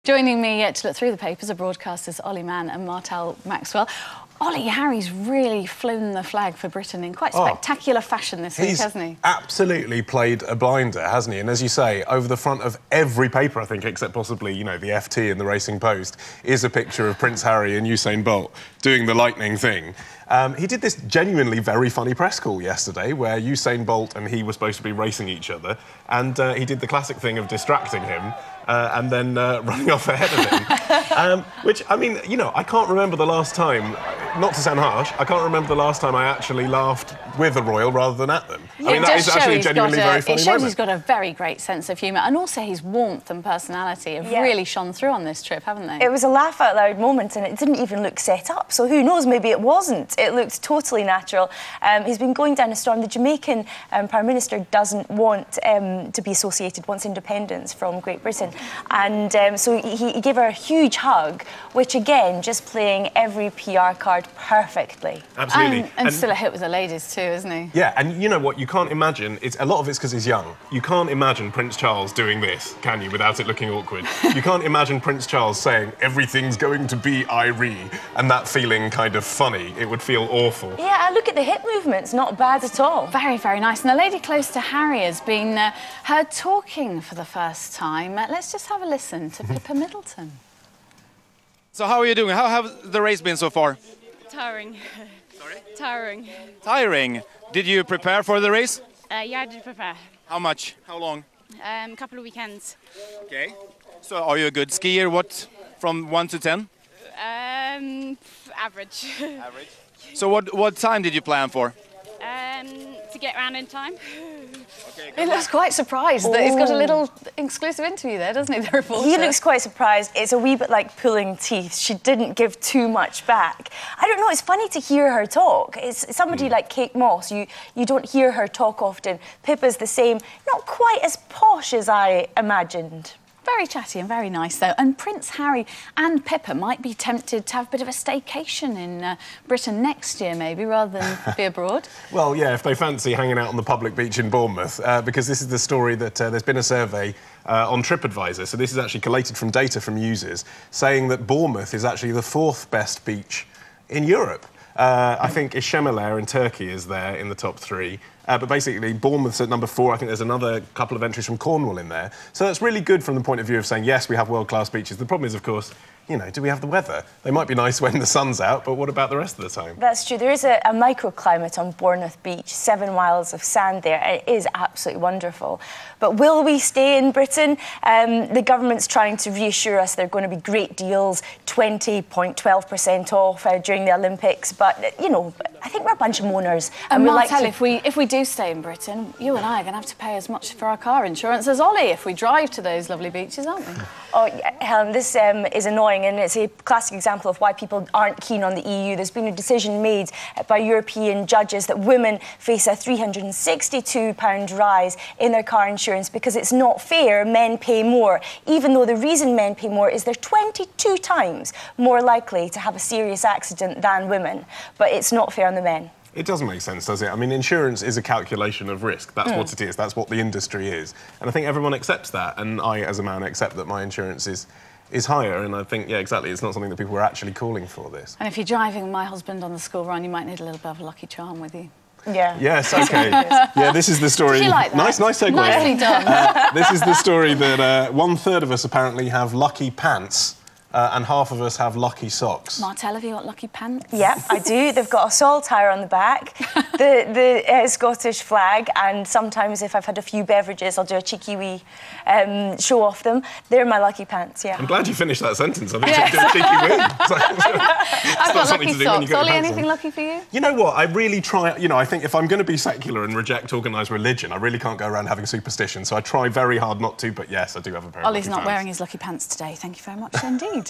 Joining me to look through the papers are broadcasters Olly Mann and Martel Maxwell. Olly, Harry's really flown the flag for Britain in quite spectacular fashion this week, hasn't he? Absolutely played a blinder, hasn't he? And as you say, over the front of every paper, I think, except possibly, you know, the FT and the Racing Post, is a picture of Prince Harry and Usain Bolt doing the lightning thing. He did this genuinely very funny press call yesterday where Usain Bolt and he were supposed to be racing each other, and he did the classic thing of distracting him and then running off ahead of him. Which, I mean, you know, I can't remember the last time, not to sound harsh, I can't remember the last time I actually laughed with a royal rather than at them. Yeah, I mean, that is actually a genuinely very funny moment. It shows he's got a very great sense of humour, and also his warmth and personality have really shone through on this trip, haven't they? It was a laugh-out-loud moment, and it didn't even look set up, so who knows, maybe it wasn't. It looked totally natural. He's been going down a storm. The Jamaican Prime Minister doesn't want to be associated, wants independence from Great Britain, and so he gave her a huge hug, which, again, just playing every PR card perfectly. Absolutely. And still a hit with the ladies too, isn't he? Yeah, and you know what, you can't imagine, a lot of it's because he's young. You can't imagine Prince Charles doing this, can you, without it looking awkward? You can't imagine Prince Charles saying, everything's going to be Irie, and that feeling kind of funny. It would feel awful. Yeah, look at the hip movements, not bad at all. Very, very nice. And the lady close to Harry has been heard talking for the first time. Let's just have a listen to Pippa Middleton. So how are you doing? How have the race been so far? Tiring. Sorry? Tiring. Tiring. Did you prepare for the race? Yeah, I did prepare. How much? How long? A couple of weekends. Okay. So are you a good skier? What, from 1 to 10? Average. Average. So what time did you plan for? To get around in time. Okay, He looks quite surprised that he's got a little exclusive interview there, doesn't he, the reporter? He looks quite surprised. It's a wee bit like pulling teeth. She didn't give too much back. I don't know, it's funny to hear her talk. It's somebody like Kate Moss. You don't hear her talk often. Pippa's the same, not quite as posh as I imagined. Very chatty and very nice, though. And Prince Harry and Pippa might be tempted to have a bit of a staycation in Britain next year, maybe, rather than be abroad. Well, yeah, if they fancy hanging out on the public beach in Bournemouth, because this is the story that there's been a survey on TripAdvisor, so this is actually collated from data from users, saying that Bournemouth is actually the 4th best beach in Europe. I think Ishemele in Turkey is there in the top 3. But basically, Bournemouth's at number 4. I think there's another couple of entries from Cornwall in there. So that's really good from the point of view of saying, yes, we have world-class beaches. The problem is, of course, you know, do we have the weather? They might be nice when the sun's out, but what about the rest of the time? That's true. There is a microclimate on Bournemouth Beach, 7 miles of sand there. It is absolutely wonderful. But will we stay in Britain? The government's trying to reassure us there are going to be great deals, 20.12% off during the Olympics. But, you know, I think we're a bunch of moaners. And Martel, if we do stay in Britain, you and I are going to have to pay as much for our car insurance as Olly if we drive to those lovely beaches, aren't we? Oh, yeah, Helen, this is annoying, and it's a classic example of why people aren't keen on the EU. There's been a decision made by European judges that women face a £362 rise in their car insurance because it's not fair. Men pay more, even though the reason men pay more is they're 22 times more likely to have a serious accident than women. But it's not fair on the men. It doesn't make sense, does it? I mean, insurance is a calculation of risk. That's what it is. That's what the industry is. And I think everyone accepts that. And I, as a man, accept that my insurance is higher. And I think, yeah, exactly, it's not something that people were actually calling for this. And if you're driving my husband on the school run, you might need a little bit of a lucky charm with you. Yeah. Yes, OK. Yeah, this is the story. Did you like that? Nice segue. Nicely done. This is the story that 1/3 of us apparently have lucky pants. And half of us have lucky socks. Martel, have you got lucky pants? Yeah, I do. They've got a saltire on the back, the Scottish flag, and sometimes if I've had a few beverages, I'll do a cheeky wee show off them. They're my lucky pants, yeah. I'm glad you finished that sentence. I think it's a cheeky win. I've got lucky socks. Olly, anything lucky for you? You know what? I really try... You know, I think if I'm going to be secular and reject organised religion, I really can't go around having superstition, so I try very hard not to, but yes, I do have a pair of lucky Ollie's not pants. wearing his lucky pants today. Thank you very much indeed.